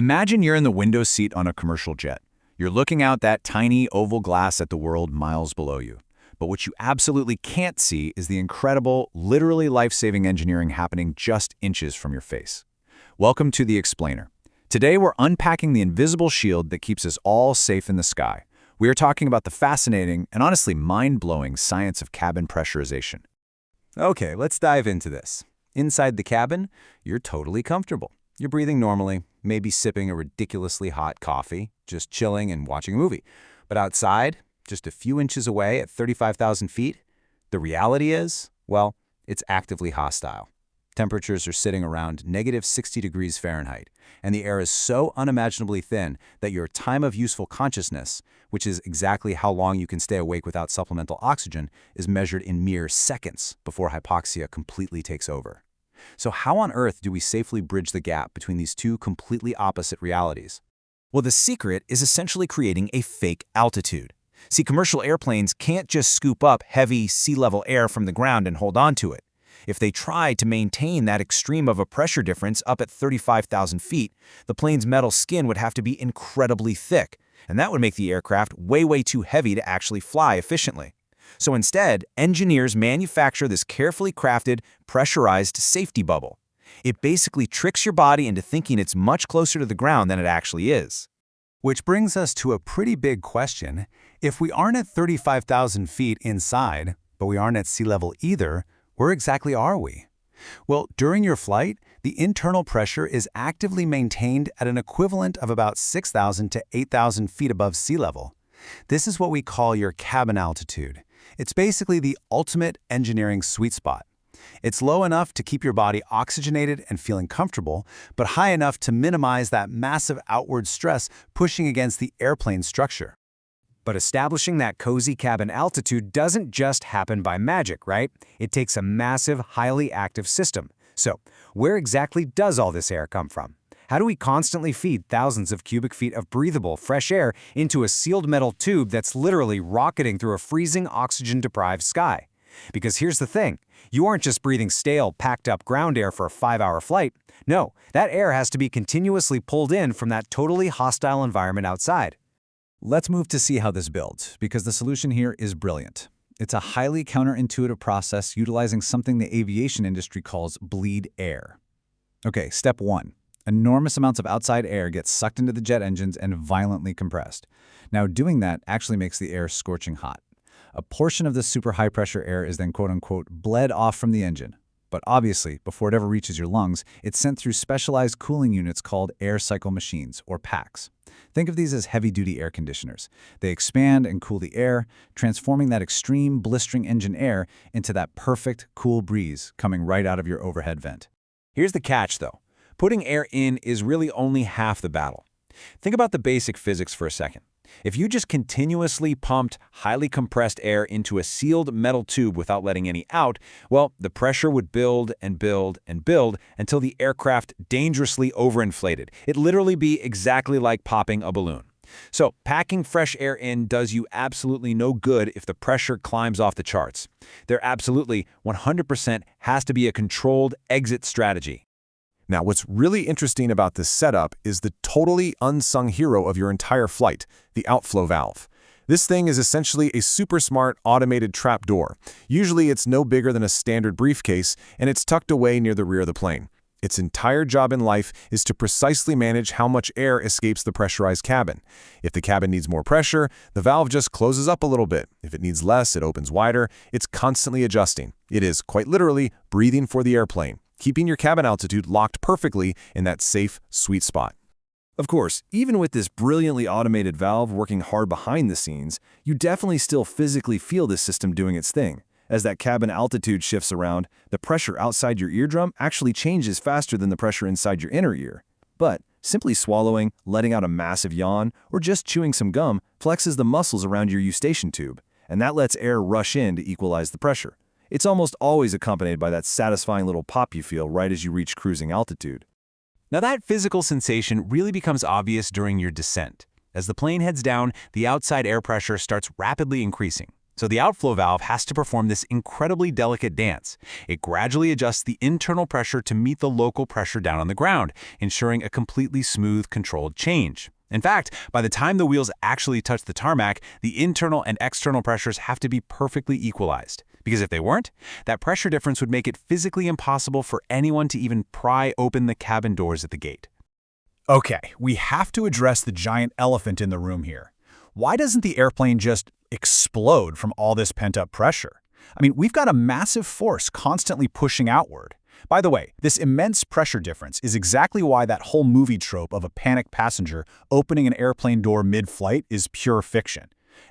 Imagine you're in the window seat on a commercial jet. You're looking out that tiny oval glass at the world miles below you. But what you absolutely can't see is the incredible, literally life-saving engineering happening just inches from your face. Welcome to The Explainer. Today we're unpacking the invisible shield that keeps us all safe in the sky. We are talking about the fascinating and honestly mind-blowing science of cabin pressurization. Okay, let's dive into this. Inside the cabin, you're totally comfortable. You're breathing normally, maybe sipping a ridiculously hot coffee, just chilling and watching a movie. But outside, just a few inches away at 35,000 feet, the reality is, well, it's actively hostile. Temperatures are sitting around negative 60 degrees Fahrenheit, and the air is so unimaginably thin that your time of useful consciousness, which is exactly how long you can stay awake without supplemental oxygen, is measured in mere seconds before hypoxia completely takes over. So how on earth do we safely bridge the gap between these two completely opposite realities? Well, the secret is essentially creating a fake altitude. See, commercial airplanes can't just scoop up heavy sea-level air from the ground and hold on to it. If they tried to maintain that extreme of a pressure difference up at 35,000 feet, the plane's metal skin would have to be incredibly thick, and that would make the aircraft way too heavy to actually fly efficiently. So instead, engineers manufacture this carefully crafted, pressurized safety bubble. It basically tricks your body into thinking it's much closer to the ground than it actually is. Which brings us to a pretty big question. If we aren't at 35,000 feet inside, but we aren't at sea level either, where exactly are we? Well, during your flight, the internal pressure is actively maintained at an equivalent of about 6,000 to 8,000 feet above sea level. This is what we call your cabin altitude. It's basically the ultimate engineering sweet spot. It's low enough to keep your body oxygenated and feeling comfortable, but high enough to minimize that massive outward stress pushing against the airplane structure. But establishing that cozy cabin altitude doesn't just happen by magic, right? It takes a massive, highly active system. So, where exactly does all this air come from? How do we constantly feed thousands of cubic feet of breathable, fresh air into a sealed metal tube that's literally rocketing through a freezing, oxygen-deprived sky? Because here's the thing, you aren't just breathing stale, packed-up ground air for a 5-hour flight. No, that air has to be continuously pulled in from that totally hostile environment outside. Let's move to see how this builds, because the solution here is brilliant. It's a highly counterintuitive process utilizing something the aviation industry calls bleed air. Okay, step 1. Enormous amounts of outside air get sucked into the jet engines and violently compressed. Now, doing that actually makes the air scorching hot. A portion of this super high-pressure air is then quote-unquote bled off from the engine. But obviously, before it ever reaches your lungs, it's sent through specialized cooling units called air cycle machines, or PACs. Think of these as heavy-duty air conditioners. They expand and cool the air, transforming that extreme, blistering engine air into that perfect, cool breeze coming right out of your overhead vent. Here's the catch, though. Putting air in is really only half the battle. Think about the basic physics for a second. If you just continuously pumped highly compressed air into a sealed metal tube without letting any out, well, the pressure would build and build and build until the aircraft dangerously overinflated. It'd literally be exactly like popping a balloon. So, packing fresh air in does you absolutely no good if the pressure climbs off the charts. There absolutely, 100% has to be a controlled exit strategy. Now, what's really interesting about this setup is the totally unsung hero of your entire flight, the outflow valve. This thing is essentially a super smart automated trap door. Usually it's no bigger than a standard briefcase, and it's tucked away near the rear of the plane. Its entire job in life is to precisely manage how much air escapes the pressurized cabin. If the cabin needs more pressure, the valve just closes up a little bit. If it needs less, it opens wider. It's constantly adjusting. It is, quite literally, breathing for the airplane, keeping your cabin altitude locked perfectly in that safe, sweet spot. Of course, even with this brilliantly automated valve working hard behind the scenes, you definitely still physically feel this system doing its thing. As that cabin altitude shifts around, the pressure outside your eardrum actually changes faster than the pressure inside your inner ear. But simply swallowing, letting out a massive yawn, or just chewing some gum flexes the muscles around your eustachian tube, and that lets air rush in to equalize the pressure. It's almost always accompanied by that satisfying little pop you feel right as you reach cruising altitude. Now that physical sensation really becomes obvious during your descent. As the plane heads down, the outside air pressure starts rapidly increasing. So the outflow valve has to perform this incredibly delicate dance. It gradually adjusts the internal pressure to meet the local pressure down on the ground, ensuring a completely smooth, controlled change. In fact, by the time the wheels actually touch the tarmac, the internal and external pressures have to be perfectly equalized. Because if they weren't, that pressure difference would make it physically impossible for anyone to even pry open the cabin doors at the gate. Okay, we have to address the giant elephant in the room here. Why doesn't the airplane just explode from all this pent-up pressure? I mean, we've got a massive force constantly pushing outward. By the way, this immense pressure difference is exactly why that whole movie trope of a panicked passenger opening an airplane door mid-flight is pure fiction.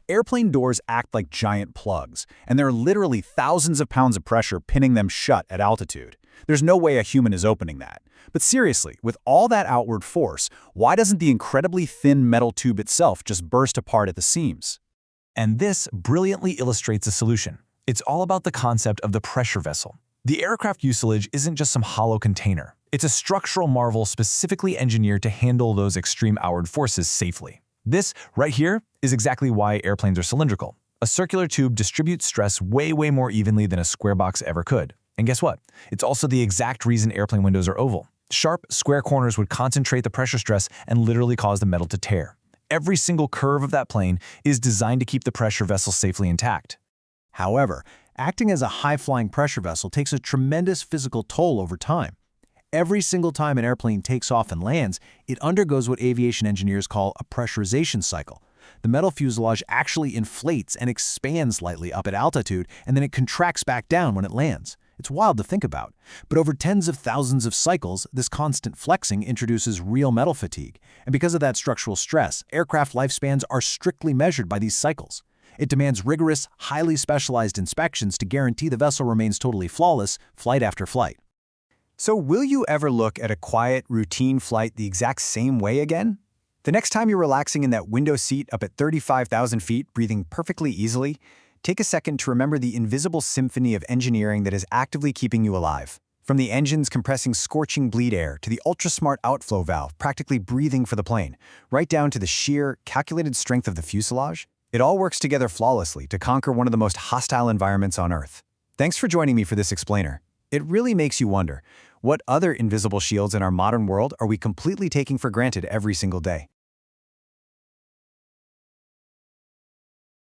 Airplane doors act like giant plugs, and there are literally thousands of pounds of pressure pinning them shut at altitude. There's no way a human is opening that. But seriously, with all that outward force, why doesn't the incredibly thin metal tube itself just burst apart at the seams? And this brilliantly illustrates a solution. It's all about the concept of the pressure vessel. The aircraft fuselage isn't just some hollow container. It's a structural marvel specifically engineered to handle those extreme outward forces safely. This, right here, is exactly why airplanes are cylindrical. A circular tube distributes stress way more evenly than a square box ever could. And guess what? It's also the exact reason airplane windows are oval. Sharp, square corners would concentrate the pressure stress and literally cause the metal to tear. Every single curve of that plane is designed to keep the pressure vessel safely intact. However, acting as a high-flying pressure vessel takes a tremendous physical toll over time. Every single time an airplane takes off and lands, it undergoes what aviation engineers call a pressurization cycle. The metal fuselage actually inflates and expands slightly up at altitude, and then it contracts back down when it lands. It's wild to think about. But over tens of thousands of cycles, this constant flexing introduces real metal fatigue. And because of that structural stress, aircraft lifespans are strictly measured by these cycles. It demands rigorous, highly specialized inspections to guarantee the vessel remains totally flawless flight after flight. So will you ever look at a quiet, routine flight the exact same way again? The next time you're relaxing in that window seat up at 35,000 feet, breathing perfectly easily, take a second to remember the invisible symphony of engineering that is actively keeping you alive. From the engines compressing scorching bleed air to the ultra-smart outflow valve practically breathing for the plane, right down to the sheer, calculated strength of the fuselage, it all works together flawlessly to conquer one of the most hostile environments on Earth. Thanks for joining me for this explainer. It really makes you wonder, what other invisible shields in our modern world are we completely taking for granted every single day?